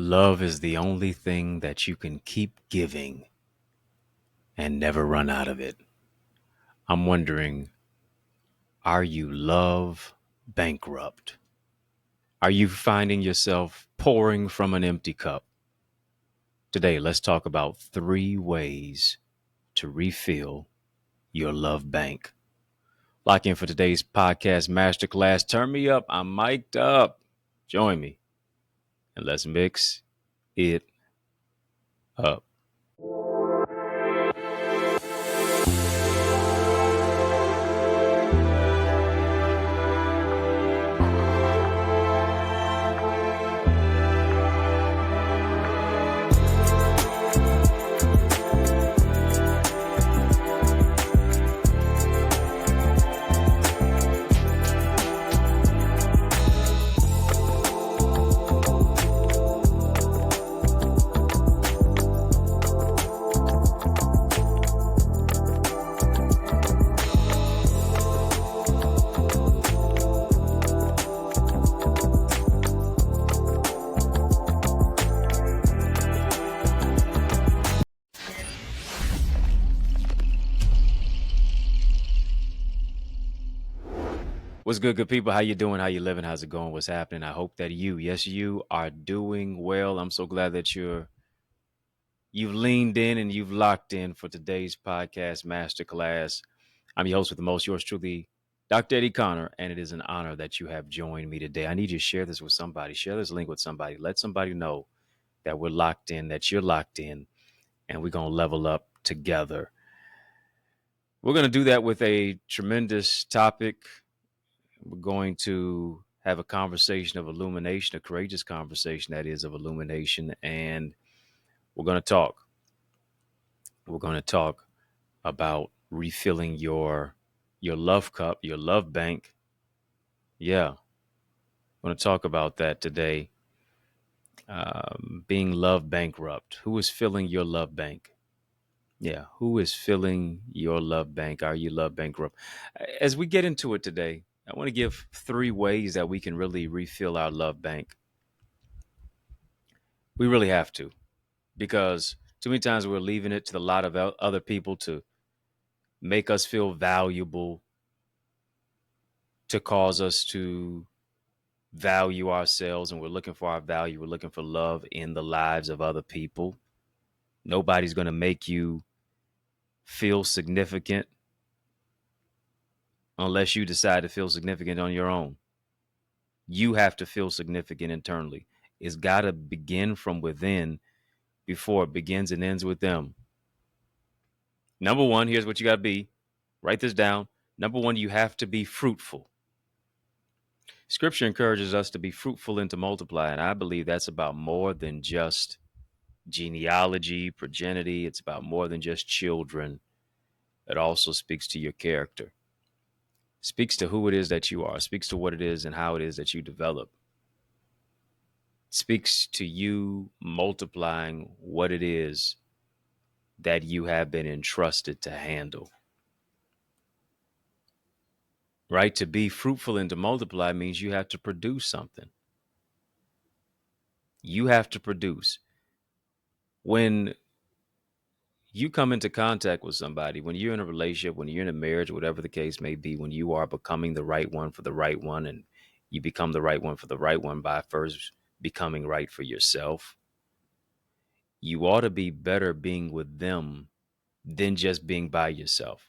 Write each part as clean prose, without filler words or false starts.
Love is the only thing that you can keep giving and never run out of it. I'm wondering, are you love bankrupt? Are you finding yourself pouring from an empty cup? Today, let's talk about 3 ways to refill your love bank. Lock in for today's podcast masterclass. Turn me up. I'm mic'd up. Join me and let's mix it up. What's good people? How you doing? How you living? How's it going? What's happening? I hope that you are doing well. I'm so glad that you've leaned in and you've locked in for today's podcast masterclass. I'm your host with the most, yours truly, Dr. Eddie Connor, and it is an honor that you have joined me today. I need you to share this with somebody. Share this link with somebody. Let somebody know that we're locked in, that you're locked in, and we're going to level up together. We're going to do that with a tremendous topic. We're going to have a conversation of illumination, a courageous conversation that is of illumination, and we're going to talk. We're going to talk about refilling your love cup, your love bank. Yeah, we're going to talk about that today. Being love bankrupt. Who is filling your love bank? Yeah, who is filling your love bank? Are you love bankrupt? As we get into it today, I want to give 3 ways that we can really refill our love bank. We really have to, because too many times we're leaving it to the lot of other people to make us feel valuable, to cause us to value ourselves, and we're looking for our value. We're looking for love in the lives of other people. Nobody's going to make you feel significant unless you decide to feel significant on your own. You have to feel significant internally. It's got to begin from within before it begins and ends with them. Number 1, here's what you got to be. Write this down. Number 1, you have to be fruitful. Scripture encourages us to be fruitful and to multiply, and I believe that's about more than just genealogy, progeny. It's about more than just children. It also speaks to your character, speaks to who it is that you are, speaks to what it is and how it is that you develop, speaks to you multiplying what it is that you have been entrusted to handle. Right? To be fruitful and to multiply means you have to produce something. You have to produce. When you come into contact with somebody, when you're in a relationship, when you're in a marriage, whatever the case may be, when you are becoming the right one for the right one, and you become the right one for the right one by first becoming right for yourself, you ought to be better being with them than just being by yourself.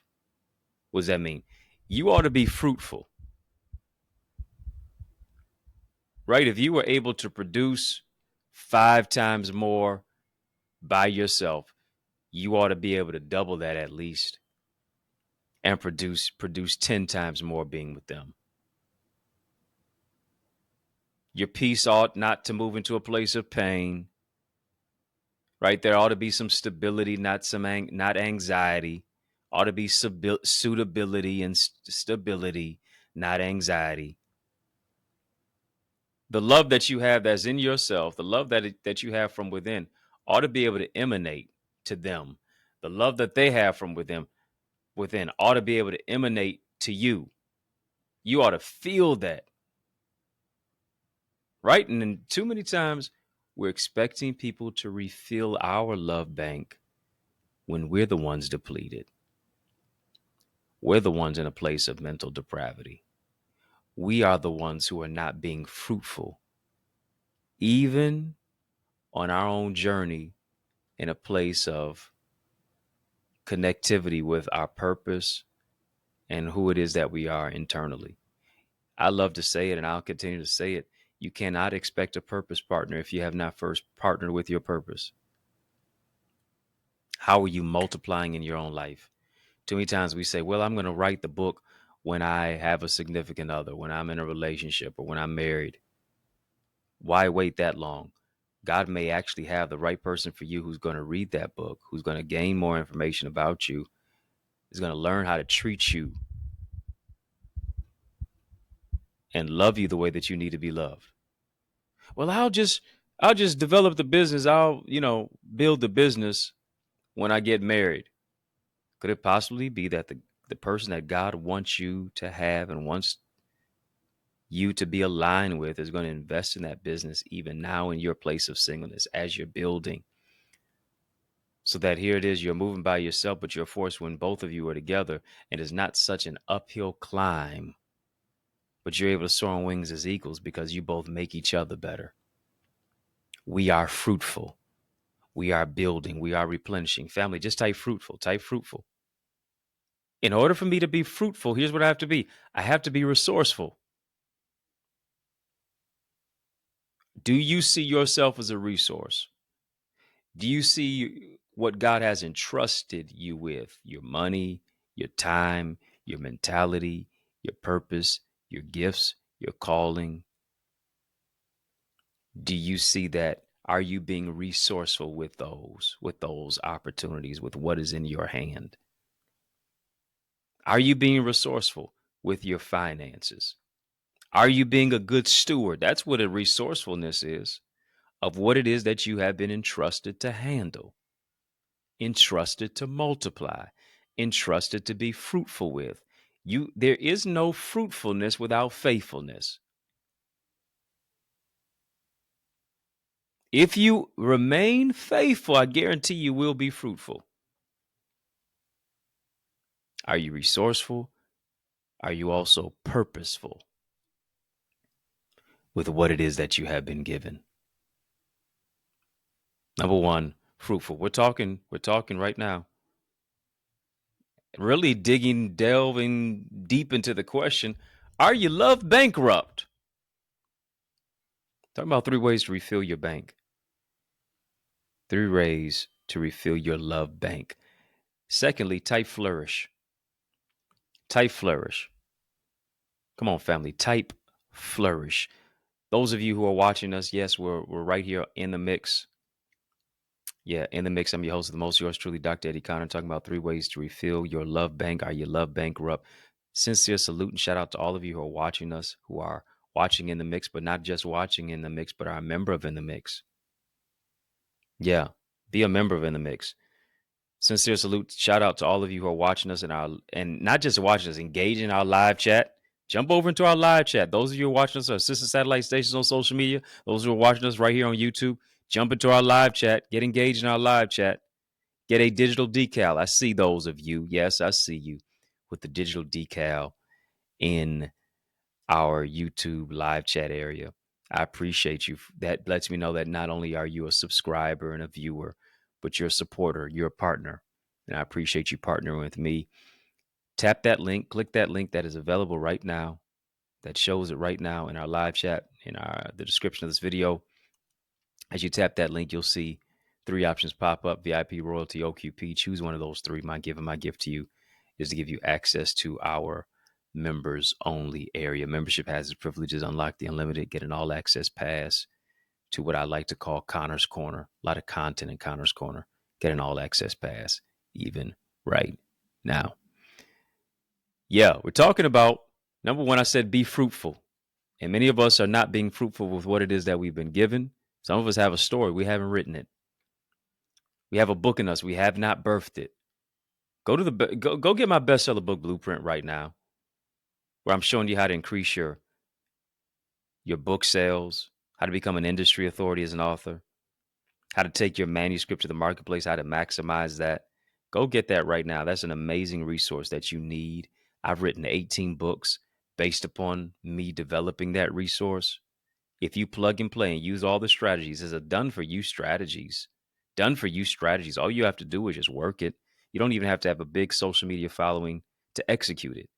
What does that mean? You ought to be fruitful. Right? If you were able to produce 5 times more by yourself, you ought to be able to double that at least and produce 10 times more being with them. Your peace ought not to move into a place of pain. Right? There ought to be some stability, not anxiety. Ought to be suitability and stability, not anxiety. The love that you have that's in yourself, the love that you have from within, ought to be able to emanate to them. The love that they have from within ought to be able to emanate to you. You ought to feel that. Right? And then too many times We're expecting people to refill our love bank when we're the ones depleted. We're the ones in a place of mental depravity. We are the ones who are not being fruitful, even on our own journey in a place of connectivity with our purpose and who it is that we are internally. I love to say it, and I'll continue to say it. You cannot expect a purpose partner if you have not first partnered with your purpose. How are you multiplying in your own life? Too many times we say, well, I'm going to write the book when I have a significant other, when I'm in a relationship, or when I'm married. Why wait that long? God may actually have the right person for you who's going to read that book, who's going to gain more information about you, is going to learn how to treat you and love you the way that you need to be loved. Well, I'll just develop the business. I'll, build the business when I get married. Could it possibly be that the person that God wants you to have and wants you to be aligned with is going to invest in that business even now in your place of singleness as you're building? So that here it is, you're moving by yourself, but you're forced when both of you are together, and it's not such an uphill climb, but you're able to soar on wings as eagles because you both make each other better. We are fruitful. We are building. We are replenishing. Family, just type fruitful. Type fruitful. In order for me to be fruitful, here's what I have to be. I have to be resourceful. Do you see yourself as a resource? Do you see what God has entrusted you with? Your money, your time, your mentality, your purpose, your gifts, your calling. Do you see that? Are you being resourceful with those opportunities, with what is in your hand? Are you being resourceful with your finances? Are you being a good steward? That's what a resourcefulness is, of what it is that you have been entrusted to handle, entrusted to multiply, entrusted to be fruitful with. There is no fruitfulness without faithfulness. If you remain faithful, I guarantee you will be fruitful. Are you resourceful? Are you also purposeful with what it is that you have been given? Number one, fruitful. We're talking right now. Really delving deep into the question, are you love bankrupt? Talking about 3 ways to refill your bank. 3 ways to refill your love bank. Secondly, type flourish. Type flourish. Come on, family. Type flourish. Those of you who are watching us, yes, we're right here in the mix. Yeah, in the mix. I'm your host of the most, yours truly, Dr. Eddie Connor, talking about 3 ways to refill your love bank. Are you love bankrupt? Sincere salute and shout out to all of you who are watching us, who are watching in the mix, but not just watching in the mix, but are a member of In the Mix. Yeah, be a member of In the Mix. Sincere salute. Shout out to all of you who are watching us and not just watching us, engage in our live chat. Jump over into our live chat. Those of you who are watching us on sister satellite stations on social media, those who are watching us right here on YouTube, jump into our live chat. Get engaged in our live chat. Get a digital decal. I see those of you. Yes, I see you with the digital decal in our YouTube live chat area. I appreciate you. That lets me know that not only are you a subscriber and a viewer, but you're a supporter, you're a partner. And I appreciate you partnering with me. Tap that link, click that link that is available right now, that shows it right now in our live chat, in the description of this video. As you tap that link, you'll see 3 options pop up: VIP, royalty, OQP. Choose one of those 3. My gift to you is to give you access to our members only area. Membership has its privileges. Unlock the unlimited, get an all access pass to what I like to call Connor's Corner. A lot of content in Connor's Corner. Get an all access pass even right now. Yeah, we're talking about, number one, I said be fruitful. And many of us are not being fruitful with what it is that we've been given. Some of us have a story. We haven't written it. We have a book in us. We have not birthed it. Go get my bestseller book blueprint right now, where I'm showing you how to increase your book sales, how to become an industry authority as an author, how to take your manuscript to the marketplace, how to maximize that. Go get that right now. That's an amazing resource that you need. I've written 18 books based upon me developing that resource. If you plug and play and use all the strategies, it's a done for you strategies. Done for you strategies. All you have to do is just work it. You don't even have to have a big social media following to execute it.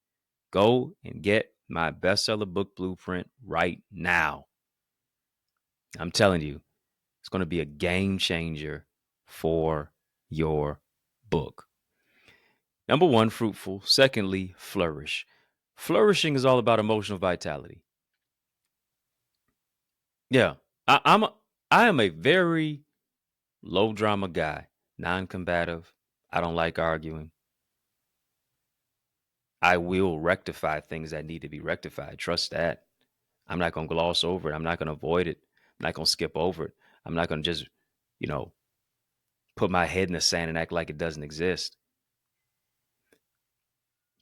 Go and get my bestseller book blueprint right now. I'm telling you, it's going to be a game changer for your book. Number one, fruitful. Secondly, flourish. Flourishing is all about emotional vitality. Yeah, I am a very low drama guy, non-combative. I don't like arguing. I will rectify things that need to be rectified. Trust that. I'm not going to gloss over it. I'm not going to avoid it. I'm not going to skip over it. I'm not going to just, you know, put my head in the sand and act like it doesn't exist.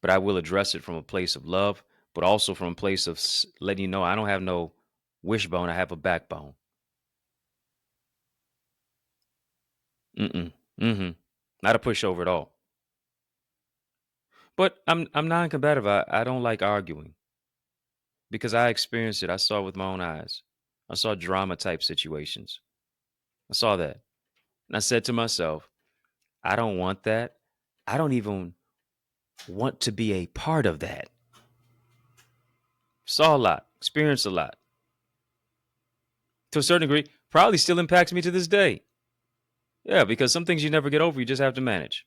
But I will address it from a place of love, but also from a place of letting you know I don't have no wishbone. I have a backbone. Mm-mm. Mm-hmm. Not a pushover at all. But I'm non-combative. I don't like arguing because I experienced it. I saw it with my own eyes. I saw drama type situations. I saw that. And I said to myself, I don't want that. I don't even want to be a part of that. Saw a lot, experienced a lot. To a certain degree, probably still impacts me to this day. Yeah, because some things you never get over, you just have to manage.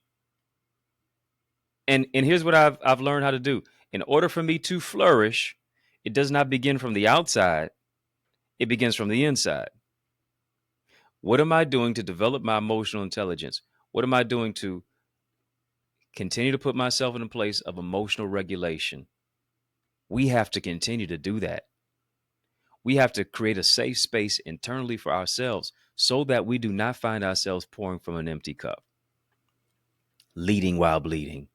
And here's what I've learned how to do. In order for me to flourish, it does not begin from the outside, it begins from the inside. What am I doing to develop my emotional intelligence? What am I doing to continue to put myself in a place of emotional regulation? We have to continue to do that. We have to create a safe space internally for ourselves so that we do not find ourselves pouring from an empty cup, leading while bleeding,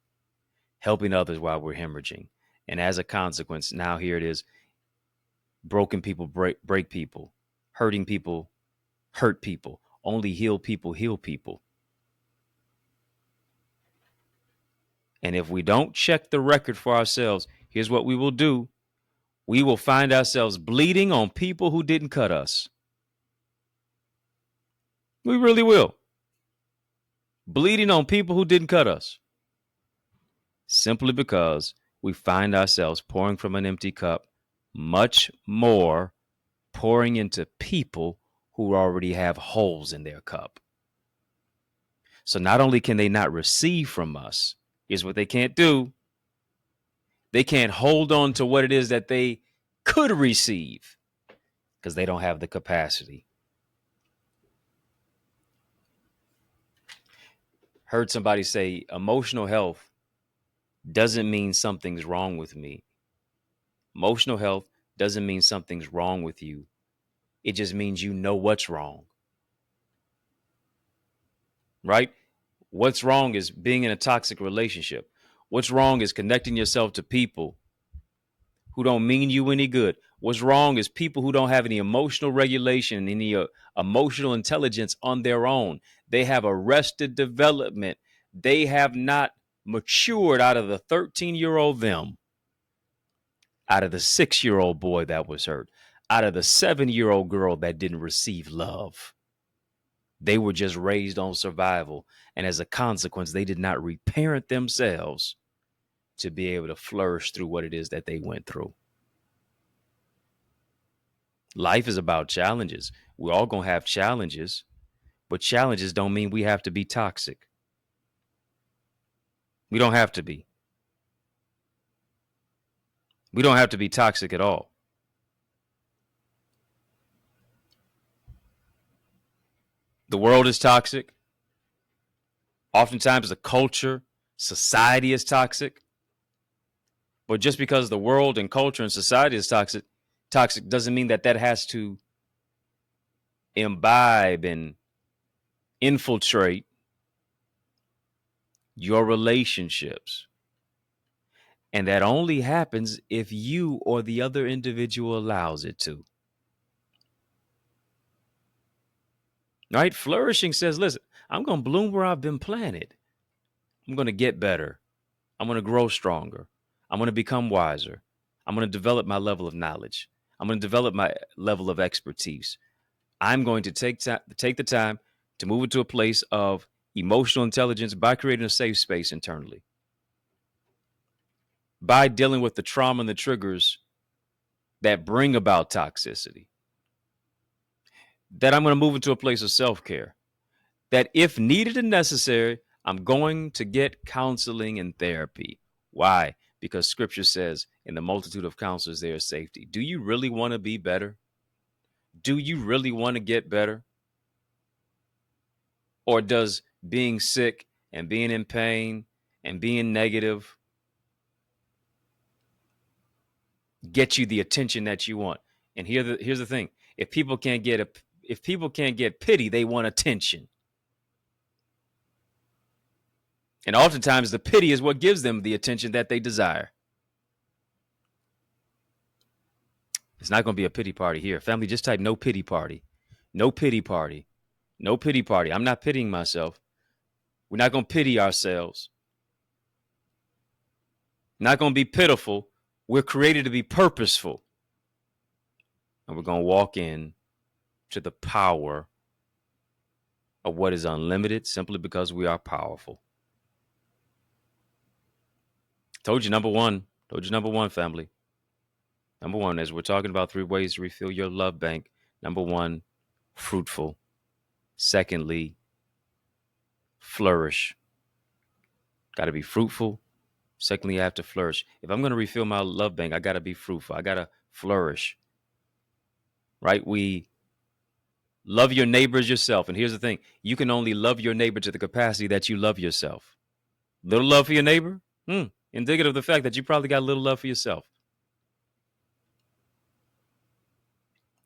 helping others while we're hemorrhaging. And as a consequence, now here it is, broken people break people, hurting people hurt people, only heal people heal people. And if we don't check the record for ourselves, here's what we will do. We will find ourselves bleeding on people who didn't cut us. We really will. Bleeding on people who didn't cut us. Simply because we find ourselves pouring from an empty cup, much more pouring into people who already have holes in their cup. So not only can they not receive from us, here's what they can't do. They can't hold on to what it is that they could receive because they don't have the capacity. Heard somebody say emotional health doesn't mean something's wrong with me. Emotional health doesn't mean something's wrong with you. It just means you know what's wrong. Right? What's wrong is being in a toxic relationship. What's wrong is connecting yourself to people who don't mean you any good. What's wrong is people who don't have any emotional regulation, any emotional intelligence on their own. They have arrested development. They have not matured out of the 13-year-old them, out of the 6-year-old boy that was hurt, out of the 7-year-old girl that didn't receive love. They were just raised on survival. And as a consequence, they did not reparent themselves to be able to flourish through what it is that they went through. Life is about challenges. We're all going to have challenges, but challenges don't mean we have to be toxic. We don't have to be. We don't have to be toxic at all. The world is toxic. Oftentimes, the culture, society is toxic. But just because the world and culture and society is toxic doesn't mean that has to imbibe and infiltrate your relationships. And that only happens if you or the other individual allows it to. Right? Flourishing says, listen, I'm going to bloom where I've been planted. I'm going to get better. I'm going to grow stronger. I'm going to become wiser. I'm going to develop my level of knowledge. I'm going to develop my level of expertise. I'm going to take the time to move into a place of emotional intelligence by creating a safe space internally, by dealing with the trauma and the triggers that bring about toxicity. That I'm going to move into a place of self-care. That if needed and necessary, I'm going to get counseling and therapy. Why? Because scripture says, in the multitude of counselors, there is safety. Do you really want to be better? Do you really want to get better? Or does being sick and being in pain and being negative get you the attention that you want? And here's the thing: if people can't get pity, they want attention. And oftentimes the pity is what gives them the attention that they desire. It's not going to be a pity party here. Family, just type no pity party. No pity party. No pity party. I'm not pitying myself. We're not going to pity ourselves. Not going to be pitiful. We're created to be purposeful. And we're going to walk in to the power of what is unlimited simply because we are powerful. Told you number one, family. Number one, as we're talking about 3 ways to refill your love bank. Number one, fruitful. Secondly, flourish. Got to be fruitful. Secondly, I have to flourish. If I'm going to refill my love bank, I got to be fruitful. I got to flourish. Right? We love your neighbor as yourself. And here's the thing: you can only love your neighbor to the capacity that you love yourself. Little love for your neighbor? Indicative of the fact that you probably got a little love for yourself.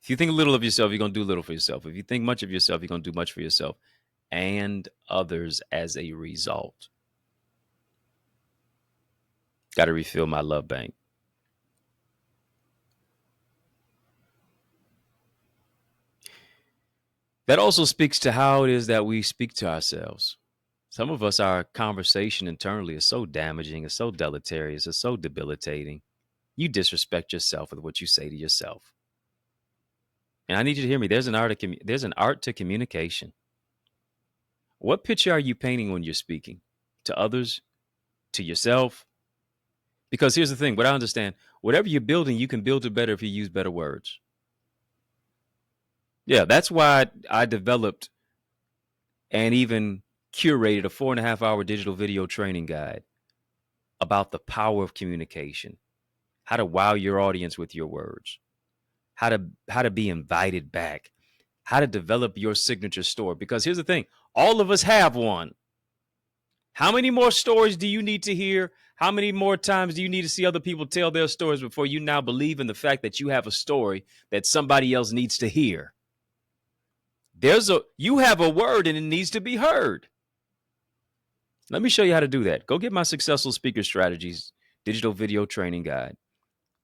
If you think little of yourself, you're going to do little for yourself. If you think much of yourself, you're going to do much for yourself and others as a result. Got to refill my love bank. That also speaks to how it is that we speak to ourselves. Some of us, our conversation internally is so damaging, it's so deleterious, it's so debilitating. You disrespect yourself with what you say to yourself. And I need you to hear me. There's an art to communication. What picture are you painting when you're speaking to others, to yourself? Because here's the thing: what I understand, whatever you're building, you can build it better if you use better words. Yeah, that's why I developed and even curated a 4.5-hour digital video training guide about the power of communication, how to wow your audience with your words, how to be invited back, how to develop your signature story. Because here's the thing: all of us have one. How many more stories do you need to hear? How many more times do you need to see other people tell their stories before you now believe in the fact that you have a story that somebody else needs to hear? You have a word and it needs to be heard. Let me show you how to do that. Go get my Successful Speaker Strategies digital video training guide.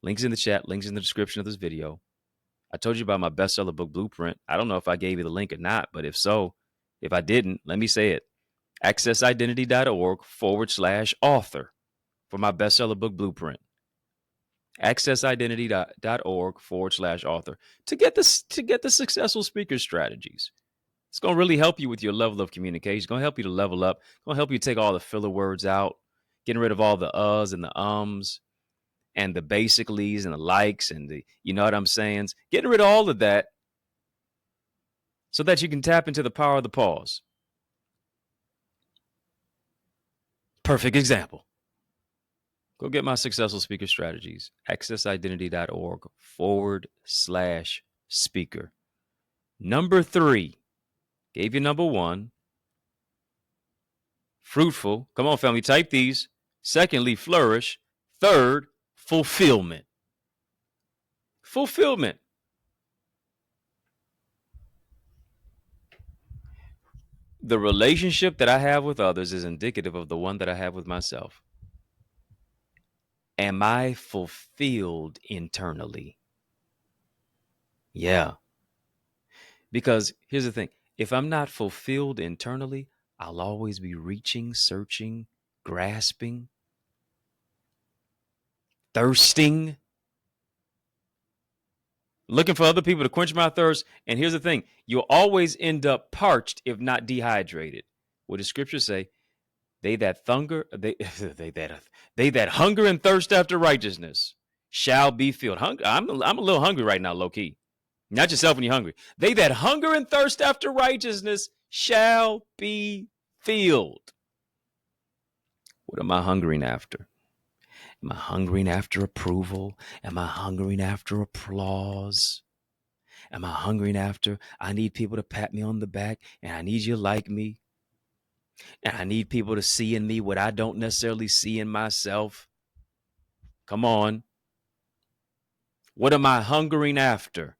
Links in the chat, links in the description of this video. I told you about my bestseller book blueprint. I don't know if I gave you the link or not, but if I didn't, let me say it. accessidentity.org/author for my bestseller book blueprint. accessidentity.org/author to get the Successful Speaker Strategies. It's going to really help you with your level of communication. It's going to help you to level up. It's going to help you take all the filler words out, getting rid of all the uhs and the ums and the basicallys and the likes and the, you know what I'm saying? Getting rid of all of that so that you can tap into the power of the pause. Perfect example. Go get my Successful Speaker Strategies, accessidentity.org/speaker. Number 3, gave you number 1, fruitful. Come on, family, type these. Secondly, flourish. Third, fulfillment. Fulfillment. The relationship that I have with others is indicative of the one that I have with myself. Am I fulfilled internally? Yeah. Because here's the thing: If I'm not fulfilled internally, I'll always be reaching, searching, grasping, thirsting, looking for other people to quench my thirst. And here's the thing, you'll always end up parched if not dehydrated. What does scripture say? They that hunger, they that hunger and thirst after righteousness shall be filled. I'm a little hungry right now, low key. Not yourself when you're hungry. They that hunger and thirst after righteousness shall be filled. What am I hungering after? Am I hungering after approval? Am I hungering after applause? Am I hungering after I need people to pat me on the back and I need you to like me? And I need people to see in me what I don't necessarily see in myself? Come on. What am I hungering after?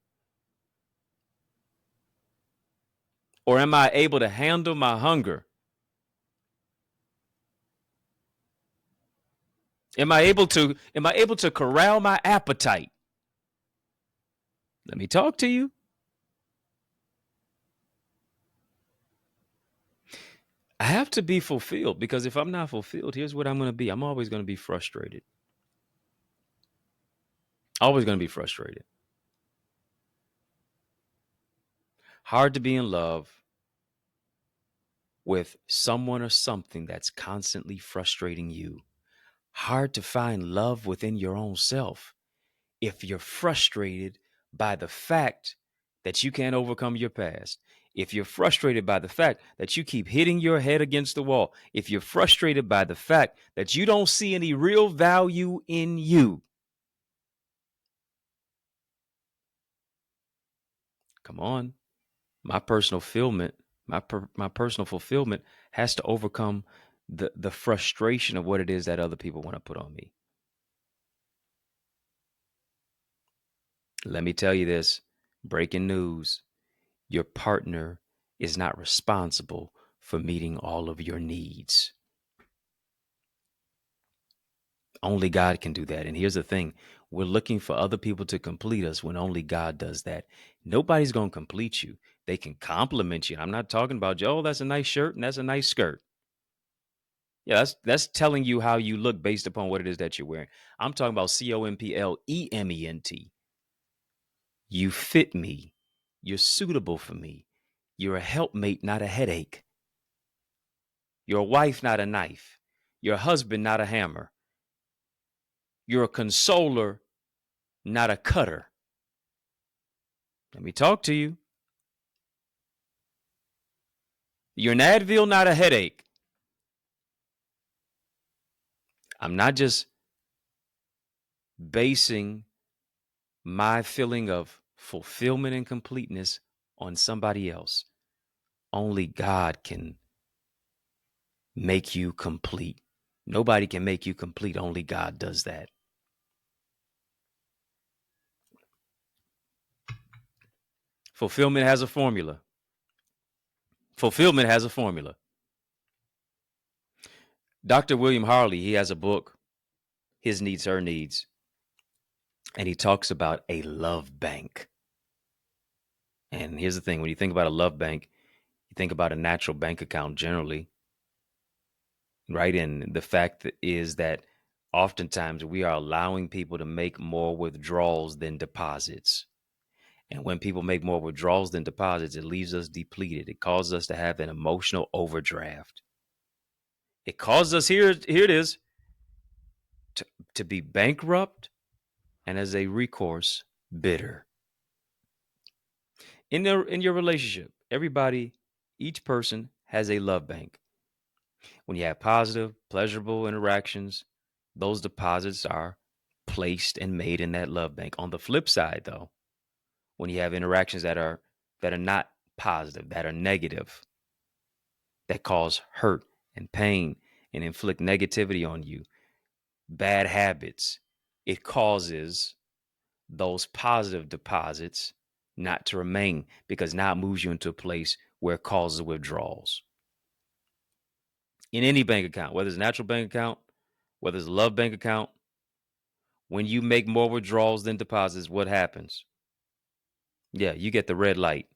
Or am I able to handle my hunger? Am I able to corral my appetite? Let me talk to you. I have to be fulfilled, because if I'm not fulfilled, here's what I'm going to be. I'm always going to be frustrated. Always going to be frustrated. Hard to be in love with someone or something that's constantly frustrating you. Hard to find love within your own self if you're frustrated by the fact that you can't overcome your past. If you're frustrated by the fact that you keep hitting your head against the wall. If you're frustrated by the fact that you don't see any real value in you. Come on. My personal fulfillment, my personal fulfillment has to overcome the frustration of what it is that other people want to put on me. Let me tell you this, breaking news. Your partner is not responsible for meeting all of your needs. Only God can do that. And here's the thing, we're looking for other people to complete us when only God does that. Nobody's going to complete you. They can compliment you. I'm not talking about, Joe, that's a nice shirt and that's a nice skirt. Yeah, that's telling you how you look based upon what it is that you're wearing. I'm talking about COMPLEMENT. You fit me. You're suitable for me. You're a helpmate, not a headache. You're a wife, not a knife. You're a husband, not a hammer. You're a consoler, not a cutter. Let me talk to you. You're an Advil, not a headache. I'm not just basing my feeling of fulfillment and completeness on somebody else. Only God can make you complete. Nobody can make you complete. Only God does that. Fulfillment has a formula. Fulfillment has a formula. Dr. William Harley, he has a book, His Needs, Her Needs, and he talks about a love bank. And here's the thing, when you think about a love bank, you think about a natural bank account generally, right? And the fact is that oftentimes we are allowing people to make more withdrawals than deposits. And when people make more withdrawals than deposits, it leaves us depleted. It causes us to have an emotional overdraft. It causes us, here it is, to be bankrupt and as a recourse, bitter. In your relationship, everybody, each person has a love bank. When you have positive, pleasurable interactions, those deposits are placed and made in that love bank. On the flip side, though, when you have interactions that are not positive, that are negative, that cause hurt and pain and inflict negativity on you, bad habits, it causes those positive deposits not to remain, because now it moves you into a place where it causes withdrawals. In any bank account, whether it's a natural bank account, whether it's a love bank account, when you make more withdrawals than deposits, what happens? Yeah, you get the red light.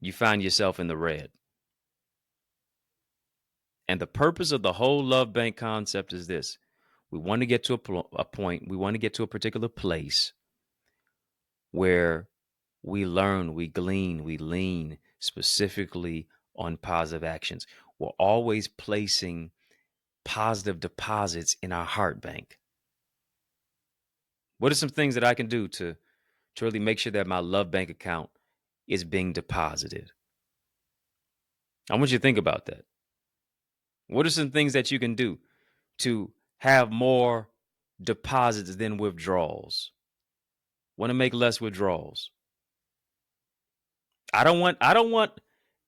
you find yourself in the red. And the purpose of the whole love bank concept is this. We want to get to a point, we want to get to a particular place where we learn, we glean, we lean specifically on positive actions. We're always placing positive deposits in our heart bank. What are some things that I can do to really make sure that my love bank account is being deposited? I want you to think about that. What are some things that you can do to have more deposits than withdrawals? Want to make less withdrawals. I don't want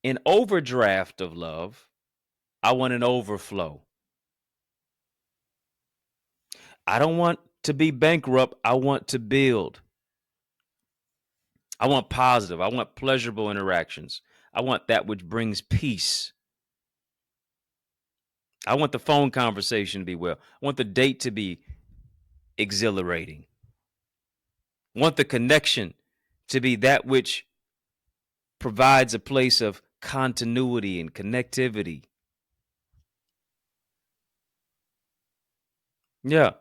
an overdraft of love. I want an overflow. I don't want to be bankrupt. I want to build. I want positive. I want pleasurable interactions. I want that which brings peace. I want the phone conversation to be well. I want the date to be exhilarating. I want the connection to be that which provides a place of continuity and connectivity. Yeah.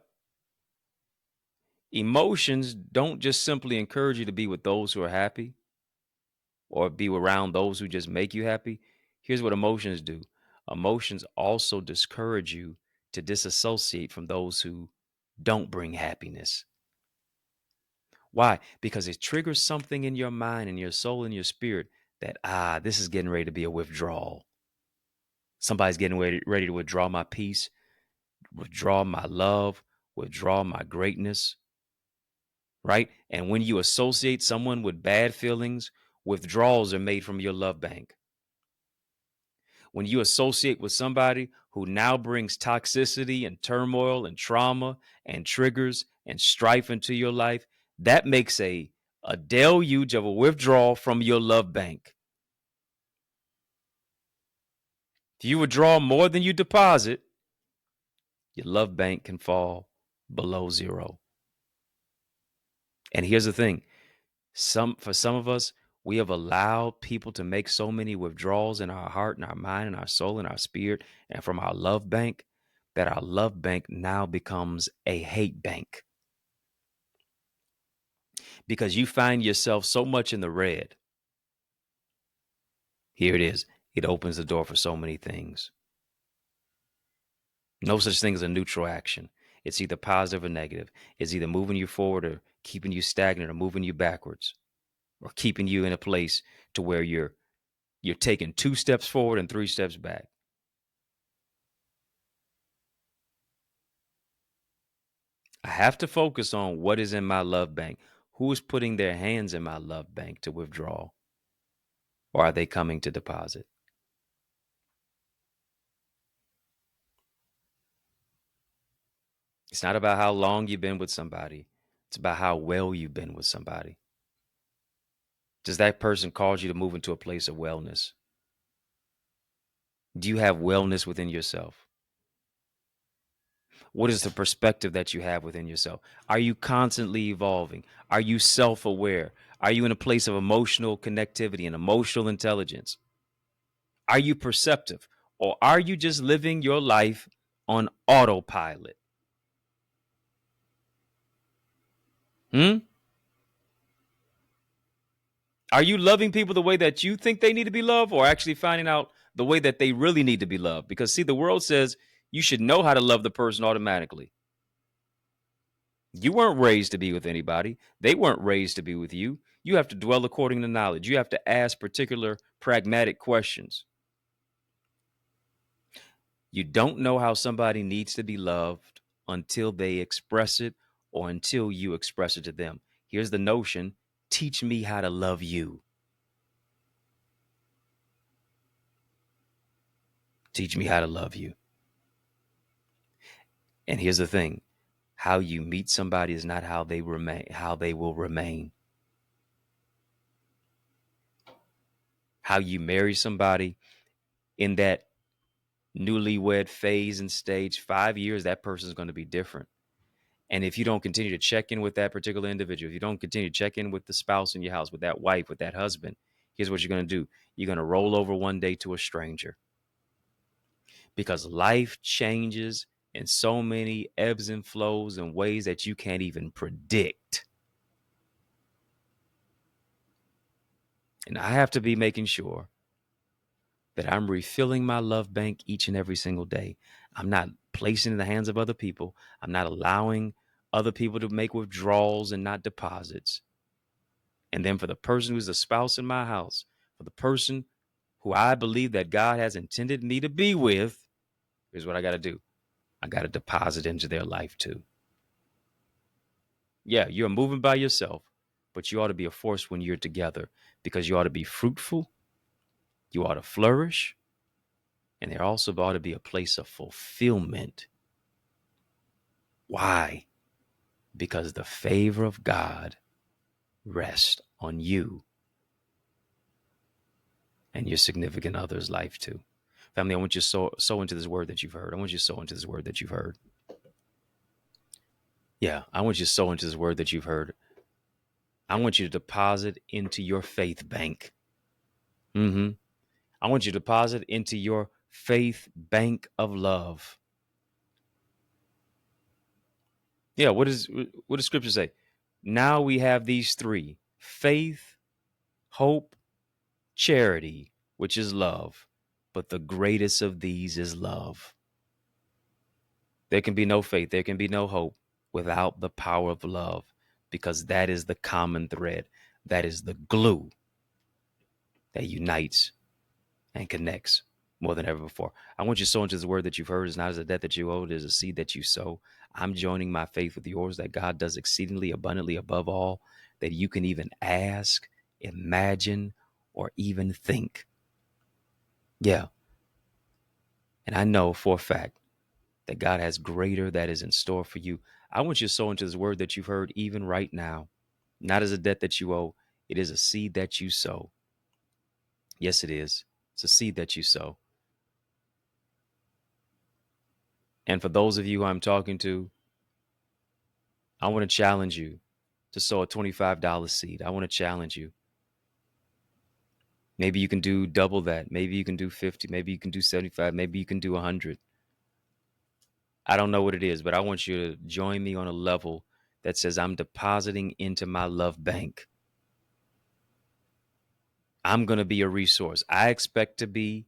Emotions don't just simply encourage you to be with those who are happy or be around those who just make you happy. Here's what emotions do. Emotions also discourage you to disassociate from those who don't bring happiness. Why? Because it triggers something in your mind and your soul and your spirit that, this is getting ready to be a withdrawal. Somebody's getting ready to withdraw my peace, withdraw my love, withdraw my greatness, right? And when you associate someone with bad feelings, withdrawals are made from your love bank. When you associate with somebody who now brings toxicity and turmoil and trauma and triggers and strife into your life, that makes a deluge of a withdrawal from your love bank. If you withdraw more than you deposit, your love bank can fall below zero. And here's the thing. For some of us, we have allowed people to make so many withdrawals in our heart and our mind and our soul and our spirit and from our love bank that our love bank now becomes a hate bank. Because you find yourself so much in the red. Here it is. It opens the door for so many things. No such thing as a neutral action. It's either positive or negative. It's either moving you forward or keeping you stagnant or moving you backwards or keeping you in a place to where you're taking 2 steps forward and 3 steps back. I have to focus on what is in my love bank. Who is putting their hands in my love bank to withdraw? Or are they coming to deposit? It's not about how long you've been with somebody. It's about how well you've been with somebody. Does that person cause you to move into a place of wellness? Do you have wellness within yourself? What is the perspective that you have within yourself? Are you constantly evolving? Are you self-aware? Are you in a place of emotional connectivity and emotional intelligence? Are you perceptive? Or are you just living your life on autopilot? Are you loving people the way that you think they need to be loved, or actually finding out the way that they really need to be loved? Because, see, the world says you should know how to love the person automatically. You weren't raised to be with anybody. They weren't raised to be with you. You have to dwell according to knowledge. You have to ask particular pragmatic questions. You don't know how somebody needs to be loved until they express it or until you express it to them. Here's the notion: teach me how to love you. Teach me how to love you. And here's the thing: how you meet somebody is not how they will remain. How you marry somebody in that newlywed phase and stage, 5 years, that person is going to be different. And if you don't continue to check in with that particular individual, if you don't continue to check in with the spouse in your house, with that wife, with that husband, Here's what you're going to do. You're going to roll over one day to a stranger, because life changes in so many ebbs and flows in ways that you can't even predict. And I have to be making sure that I'm refilling my love bank each and every single day. I'm not placing in the hands of other people. I'm not allowing other people to make withdrawals and not deposits. And then for the person who's a spouse in my house, for the person who I believe that God has intended me to be with, here's what I got to do. I got to deposit into their life too. Yeah, you're moving by yourself, but you ought to be a force when you're together, because you ought to be fruitful. You ought to flourish. And there also ought to be a place of fulfillment. Why? Because the favor of God rests on you and your significant other's life too. Family, I want you to sow into this word that you've heard. I want you to sow into this word that you've heard. Yeah, I want you to sow into this word that you've heard. I want you to deposit into your faith bank. I want you to deposit into your faith bank of love. Yeah, what does Scripture say? Now we have these three: faith, hope, charity, which is love. But the greatest of these is love. There can be no faith, there can be no hope without the power of love, because that is the common thread. That is the glue that unites and connects more than ever before. I want you to sow into the word that you've heard. It's not as a debt that you owe, it is a seed that you sow. I'm joining my faith with yours that God does exceedingly abundantly above all that you can even ask, imagine, or even think. Yeah. And I know for a fact that God has greater that is in store for you. I want you to sow into this word that you've heard even right now, not as a debt that you owe. It is a seed that you sow. Yes, it is. It's a seed that you sow. And for those of you who I'm talking to, I want to challenge you to sow a $25 seed. I want to challenge you. Maybe you can do double that. Maybe you can do 50. Maybe you can do 75. Maybe you can do 100. I don't know what it is, but I want you to join me on a level that says I'm depositing into my love bank. I'm going to be a resource. I expect to be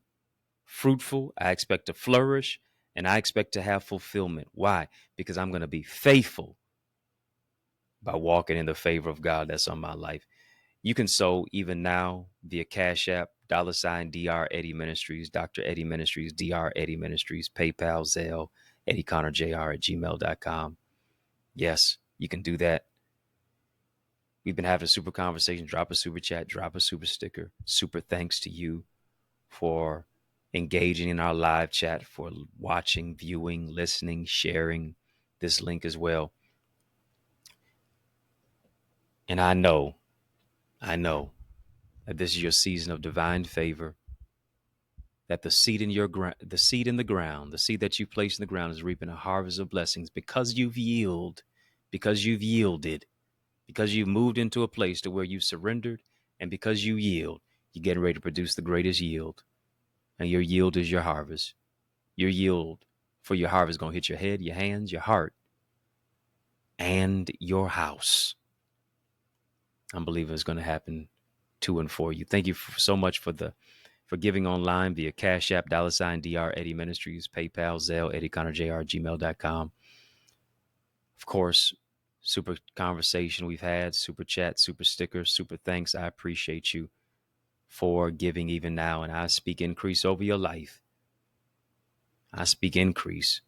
fruitful. I expect to flourish, and I expect to have fulfillment. Why? Because I'm going to be faithful by walking in the favor of God that's on my life. You can sow even now via Cash App, $Dr. Eddie Ministries, Dr. Eddie Ministries, Dr. Eddie Ministries, PayPal, Zelle, EddieConnorJr at gmail.com. Yes, you can do that. We've been having a super conversation. Drop a super chat, drop a super sticker. Super thanks to you for engaging in our live chat, for watching, viewing, listening, sharing this link as well. And I know that this is your season of divine favor, that the seed in the seed in the ground, the seed that you place in the ground is reaping a harvest of blessings because you've yielded, because you've moved into a place to where you've surrendered, and because you yield, you're getting ready to produce the greatest yield. And your yield is your harvest. Your yield for your harvest is going to hit your head, your hands, your heart, and your house. I'm believing it's going to happen to and for you. Thank you so much for giving online via Cash App, $Dr. Eddie Ministries, PayPal, Zelle, EddieConnorJr, gmail.com. Of course, super conversation we've had, super chat, super stickers, super thanks. I appreciate you for giving even now. And I speak increase over your life. I speak increase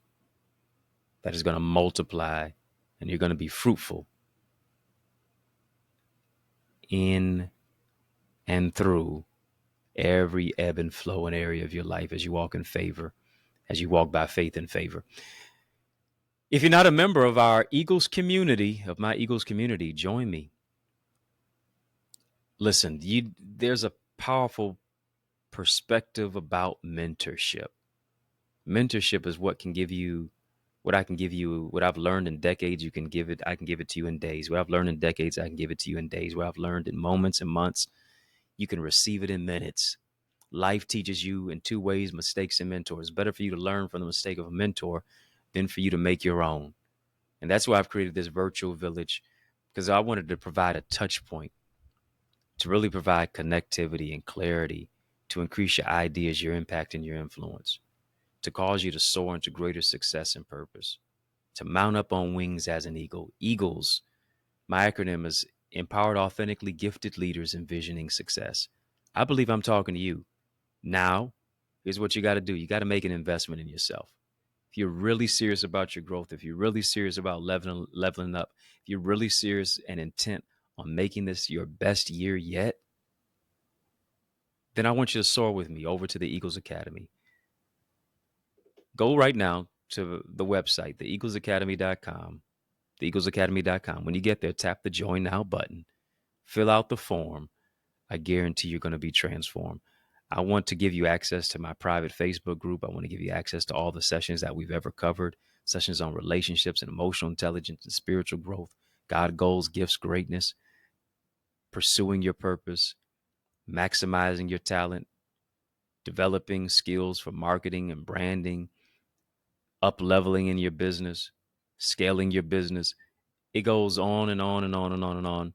that is going to multiply, and you're going to be fruitful in and through every ebb and flow and area of your life as you walk in favor, as you walk by faith and favor. If you're not a member of our Eagles community, of my Eagles community, join me. Listen, there's a powerful perspective about mentorship. Mentorship is what can give you, what I can give you, what I've learned in decades. I can give it to you in days. What I've learned in decades, I can give it to you in days. What I've learned in moments and months, You can receive it in minutes. Life teaches you in two ways: mistakes and mentors. It's better for you to learn from the mistake of a mentor than for you to make your own. And that's why I've created this virtual village, because I wanted to provide a touch point, to really provide connectivity and clarity, to increase your ideas, your impact, and your influence, to cause you to soar into greater success and purpose, to mount up on wings as an eagle. Eagles, my acronym is Empowered Authentically Gifted Leaders Envisioning Success. I believe I'm talking to you. Now, here's what you got to do. You got to make an investment in yourself. If you're really serious about your growth, if you're really serious about leveling up, if you're really serious and intent on making this your best year yet, then I want you to soar with me over to the Eagles Academy. Go right now to the website, theeaglesacademy.com, theeaglesacademy.com. When you get there, tap the Join Now button, fill out the form. I guarantee you're going to be transformed. I want to give you access to my private Facebook group. I want to give you access to all the sessions that we've ever covered, sessions on relationships and emotional intelligence and spiritual growth, God, goals, gifts, greatness, pursuing your purpose, maximizing your talent, developing skills for marketing and branding, up leveling in your business, scaling your business. It goes on and on and on and on and on.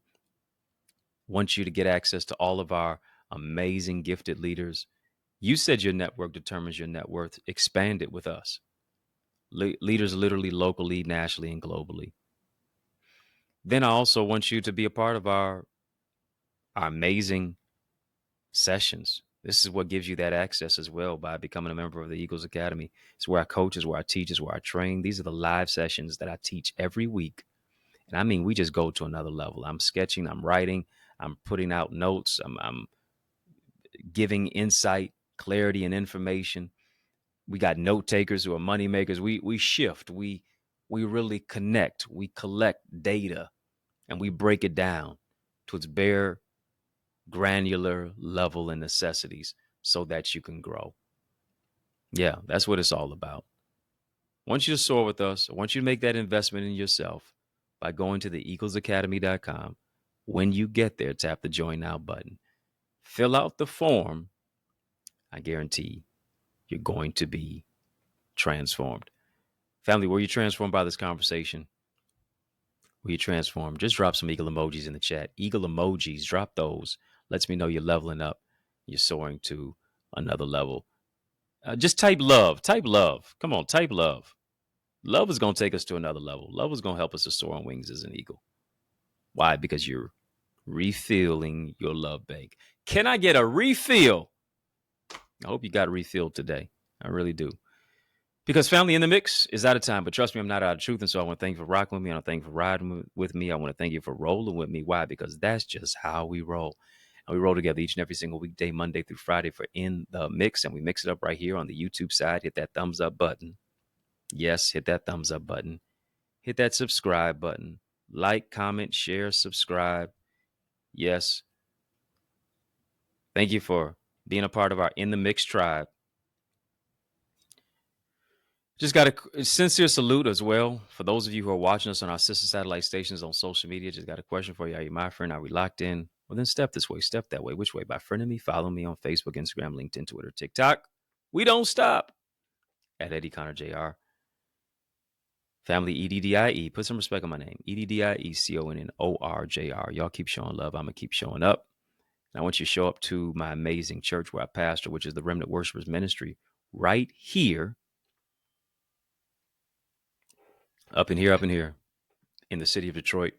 Want you to get access to all of our amazing gifted leaders. You said your network determines your net worth. Expand it with us. Leaders literally locally, nationally, and globally. Then I also want you to be a part of our amazing sessions. This is what gives you that access as well by becoming a member of the Eagles Academy. It's where I coach, it's where I teach, it's where I train. These are the live sessions that I teach every week. And I mean, we just go to another level. I'm sketching, I'm writing, I'm putting out notes, I'm giving insight, clarity, and information. We got note takers who are money makers. We shift, we really connect, we collect data, and we break it down to its bare, granular level and necessities so that you can grow. Yeah, that's what it's all about. I want you to soar with us. I want you to make that investment in yourself by going to theeaglesacademy.com. When you get there, tap the Join Now button. Fill out the form. I guarantee you're going to be transformed. Family, were you transformed by this conversation? Were you transformed? Just drop some eagle emojis in the chat. Eagle emojis, drop those. Lets me know you're leveling up. You're soaring to another level. Just type love. Type love. Come on, type love. Love is going to take us to another level. Love is going to help us to soar on wings as an eagle. Why? Because you're refilling your love bank. Can I get a refill? I hope you got refilled today. I really do. Because Family in the Mix is out of time. But trust me, I'm not out of truth. And so I want to thank you for rocking with me. I want to thank you for riding with me. I want to thank you for rolling with me. Why? Because that's just how we roll. And we roll together each and every single weekday, Monday through Friday, for In the Mix. And we mix it up right here on the YouTube side. Hit that thumbs up button. Yes, hit that thumbs up button. Hit that subscribe button. Like, comment, share, subscribe. Yes. Thank you for being a part of our In the Mix tribe. Just got a sincere salute as well for those of you who are watching us on our sister satellite stations on social media. Just got a question for you. Are you my friend? Are we locked in? Well, then step this way, step that way. Which way? By friending me, follow me on Facebook, Instagram, LinkedIn, Twitter, TikTok. We don't stop at EddieConnorJr. Family EDDIE. Put some respect on my name. EDDIECONNORJR. Y'all keep showing love. I'm going to keep showing up. And I want you to show up to my amazing church where I pastor, which is the Remnant Worshipers Ministry, right here. Up in here in the city of Detroit.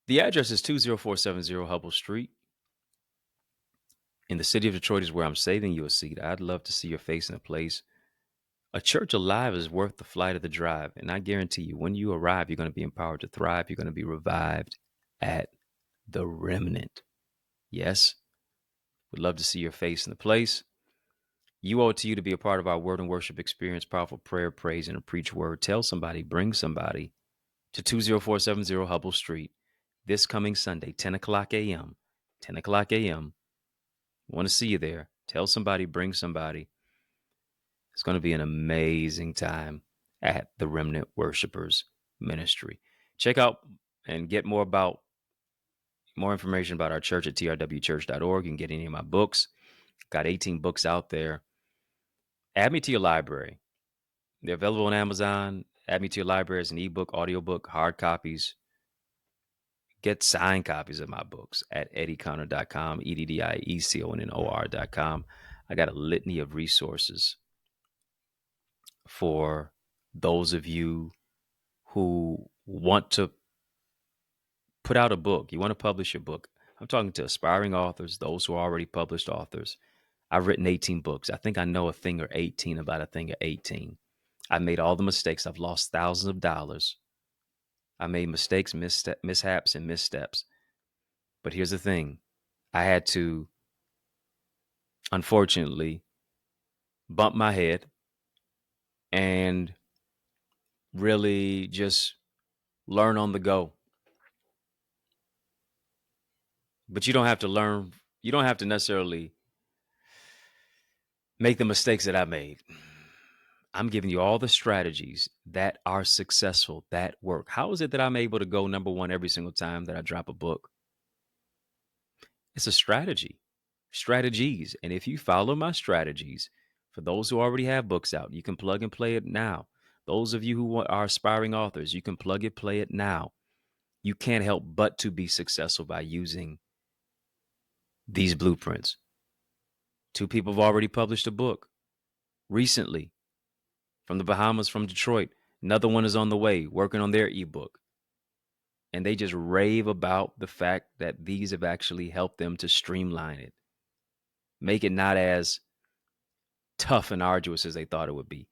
The address is 20470 Hubble Street. In the city of Detroit is where I'm saving you a seat. I'd love to see your face in a place. A church alive is worth the flight of the drive. And I guarantee you, when you arrive, you're going to be empowered to thrive. You're going to be revived at the Remnant. Yes, we'd love to see your face in the place. You owe it to you to be a part of our word and worship experience, powerful prayer, praise, and a preach word. Tell somebody, bring somebody to 20470 Hubble Street this coming Sunday, 10 o'clock a.m. 10 o'clock a.m. Want to see you there. Tell somebody, bring somebody. It's going to be an amazing time at the Remnant Worshipers Ministry. Check out and get more about More information about our church at trwchurch.org. You can get any of my books. Got 18 books out there. Add me to your library. They're available on Amazon. Add me to your library as an ebook, audiobook, hard copies. Get signed copies of my books at EddieConnor.com, EddieConnor.com. I got a litany of resources for those of you who want to put out a book. You want to publish your book. I'm talking to aspiring authors, those who are already published authors. I've written 18 books. I think I know a thing or 18 about a thing or 18. I've made all the mistakes. I've lost thousands of dollars. I made mistakes, mishaps, and missteps. But here's the thing. I had to, unfortunately, bump my head and really just learn on the go. But you don't have to learn. You don't have to necessarily make the mistakes that I made. I'm giving you all the strategies that are successful, that work. How is it that I'm able to go number one every single time that I drop a book? It's a strategy, strategies. And if you follow my strategies, for those who already have books out, you can plug and play it now. Those of you who are aspiring authors, you can plug it, play it now. You can't help but to be successful by using these blueprints. 2 people have already published a book recently from the Bahamas, from Detroit. Another one is on the way, working on their ebook. And they just rave about the fact that these have actually helped them to streamline it, make it not as tough and arduous as they thought it would be.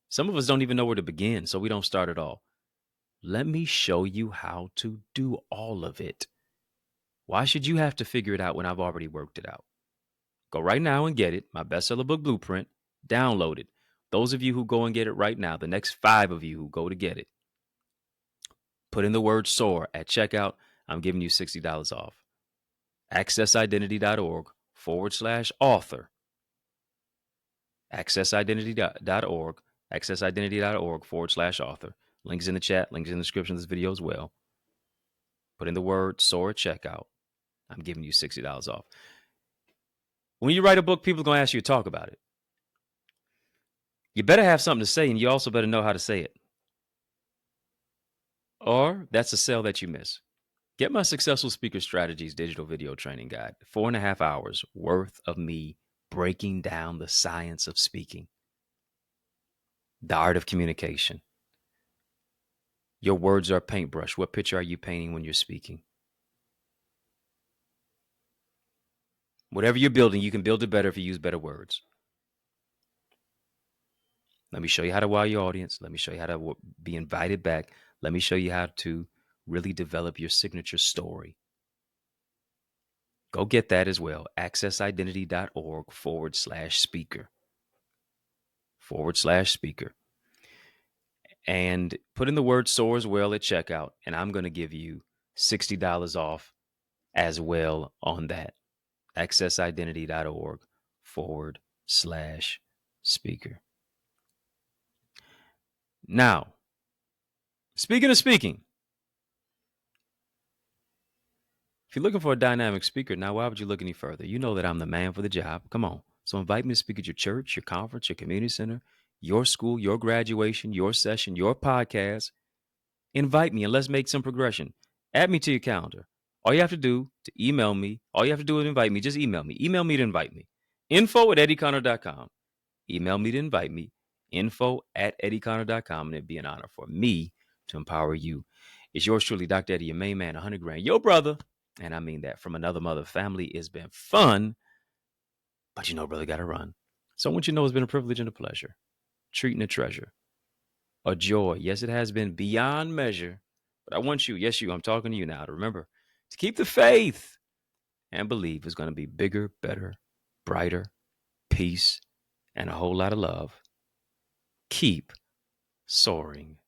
Some of us don't even know where to begin, so we don't start at all. Let me show you how to do all of it. Why should you have to figure it out when I've already worked it out? Go right now and get it, my bestseller book blueprint, download it. Those of you who go and get it right now, the next 5 of you who go to get it, put in the word SOAR at checkout. I'm giving you $60 off. accessidentity.org/author. accessidentity.org/author. Links in the chat, links in the description of this video as well. Put in the word SOAR at checkout. I'm giving you $60 off. When you write a book, people are going to ask you to talk about it. You better have something to say, and you also better know how to say it. Or that's a sale that you miss. Get my Successful Speaker Strategies digital video training guide. 4.5 hours worth of me breaking down the science of speaking, the art of communication. Your words are a paintbrush. What picture are you painting when you're speaking? Whatever you're building, you can build it better if you use better words. Let me show you how to wow your audience. Let me show you how to be invited back. Let me show you how to really develop your signature story. Go get that as well. accessidentity.org/speaker. And put in the word SOAR as well at checkout. And I'm going to give you $60 off as well on that. accessidentity.org/speaker. Now, speaking of speaking, if you're looking for a dynamic speaker, now why would you look any further? You know that I'm the man for the job. Come on. So invite me to speak at your church, your conference, your community center, your school, your graduation, your session, your podcast. Invite me and let's make some progression. Add me to your calendar. All you have to do to email me, all you have to do is invite me. Just email me. Email me to invite me. info@EddieConnor.com. Email me to invite me. info@EddieConnor.com. And it'd be an honor for me to empower you. It's yours truly, Dr. Eddie, your main man, 100 grand. Your brother, and I mean that from another mother family. It's been fun, but you know, brother, got to run. So I want you to know it's been a privilege and a pleasure. Treat and a treasure. A joy. Yes, it has been beyond measure. But I want you, yes, you, I'm talking to you now, to remember to keep the faith and believe it's going to be bigger, better, brighter, peace, and a whole lot of love. Keep soaring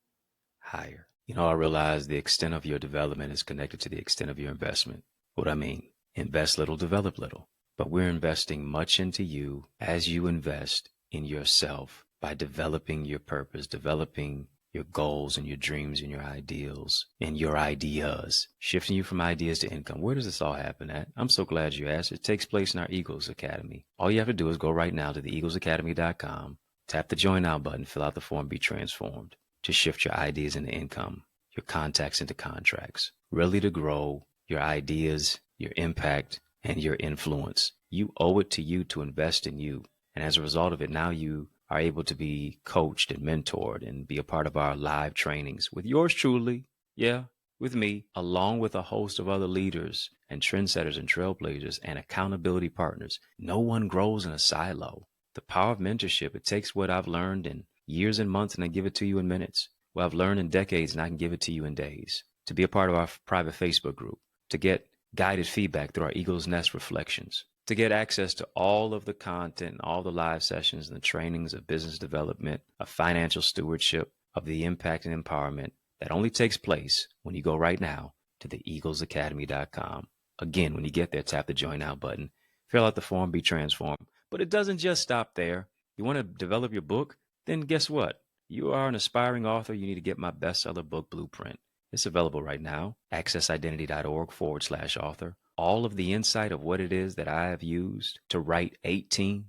higher. You know, I realize the extent of your development is connected to the extent of your investment. What I mean, invest little, develop little. But we're investing much into you as you invest in yourself by developing your purpose, developing your goals and your dreams and your ideals and your ideas, shifting you from ideas to income. Where does this all happen at? I'm so glad you asked. It takes place in our Eagles Academy. All you have to do is go right now to theeaglesacademy.com, tap the join now button, fill out the form, be transformed to shift your ideas into income, your contacts into contracts, really to grow your ideas, your impact, and your influence. You owe it to you to invest in you. And as a result of it, now you are able to be coached and mentored and be a part of our live trainings with yours truly. Yeah, with me, along with a host of other leaders and trendsetters and trailblazers and accountability partners. No one grows in a silo. The power of mentorship, it takes what I've learned in years and months and I give it to you in minutes. What I've learned in decades and I can give it to you in days. To be a part of our private Facebook group, to get guided feedback through our Eagle's Nest reflections, to get access to all of the content, all the live sessions and the trainings of business development, of financial stewardship, of the impact and empowerment that only takes place when you go right now to theeaglesacademy.com. Again, when you get there, tap the join now button, fill out the form, be transformed. But it doesn't just stop there. You want to develop your book? Then guess what? You are an aspiring author. You need to get my bestseller book blueprint. It's available right now, accessidentity.org/author. All of the insight of what it is that I have used to write 18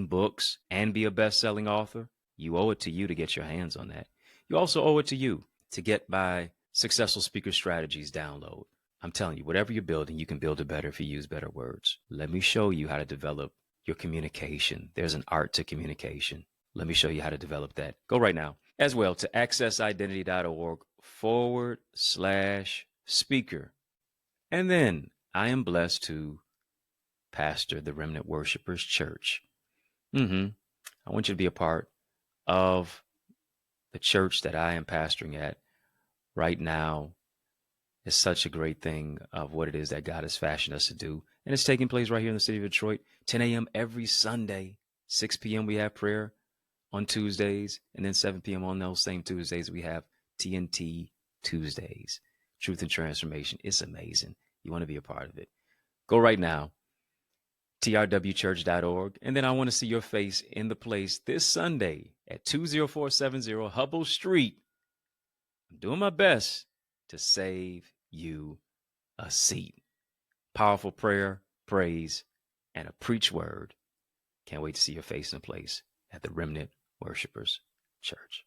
books and be a best-selling author. You owe it to you to get your hands on that. You also owe it to you to get my Successful Speaker Strategies download. I'm telling you, whatever you're building, you can build it better if you use better words. Let me show you how to develop your communication. There's an art to communication. Let me show you how to develop that. Go right now as well to accessidentity.org/speaker. And then I am blessed to pastor the Remnant Worshipers Church. I want you to be a part of the church that I am pastoring at right now. It's such a great thing of what it is that God has fashioned us to do. And it's taking place right here in the city of Detroit, 10 a.m. every Sunday, 6 p.m. we have prayer on Tuesdays, and then 7 p.m. on those same Tuesdays, we have TNT Tuesdays, Truth and Transformation. It's amazing. You want to be a part of it. Go right now, trwchurch.org, and then I want to see your face in the place this Sunday at 20470 Hubble Street. I'm doing my best to save you a seat. Powerful prayer, praise, and a preach word. Can't wait to see your face in the place at the Remnant Worshipers Church.